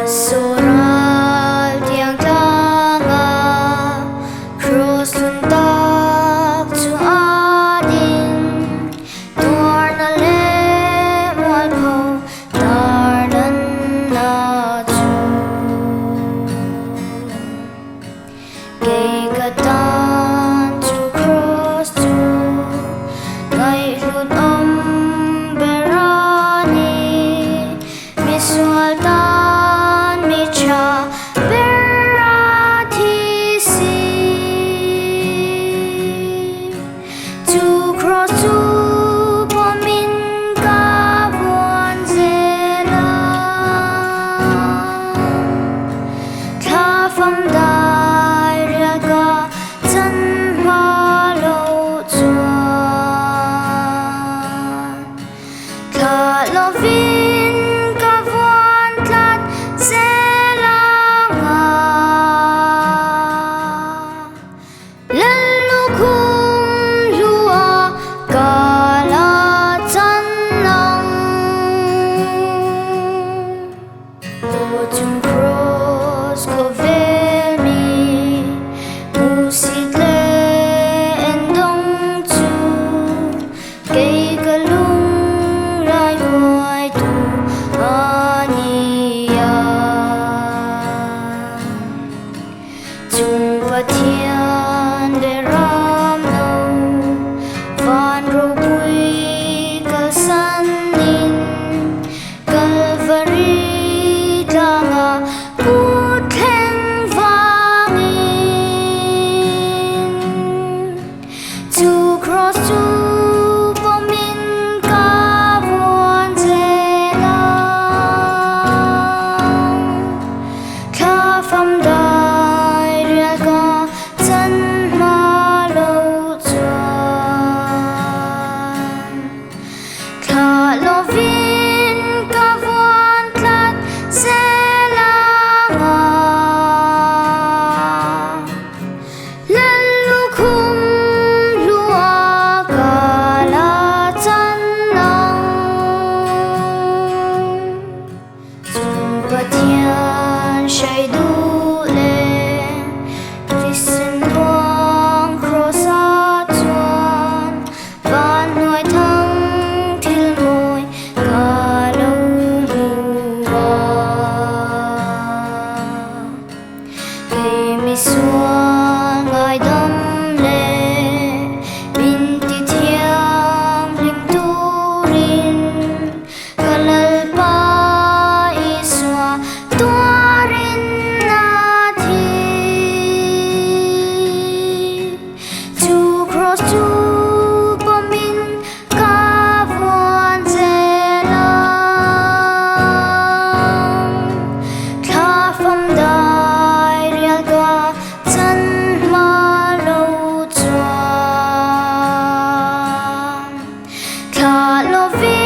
So râltiang tlângah cross luntak chu adin tuar na le mual pho tar nan na chu kay katan chu cross chu ngay lut berani misual tan mi cha berati si chu cross chu pomin ka buan zela kha pham dai ria ka chan ma lo chuan kha lovin ka vuan tlat tlângah lalu khum lua kala chan lang lo chung cross ko vel mi musit le endong chu kay kalung lai huai tu ania chung pathian de ram no van ro pui kal san nin calvary tlângah put thleng vangin chu cross chu pomin ka buan zela kha pham dai ria ka chan ma lo chuan kha lovin ka vuan tlat tlângah lalu khum lua kala chan lang chung pathian shai du le listen bong cross a chuan van noi thang thil moi ka lo lua kay mi sual ngai dam le min ti thiam lim turin kalal pa iswa tuarin na thi chu cross chu pomin ka vuan zela kha pham dai ria ka chan ma lo chuan kha lovin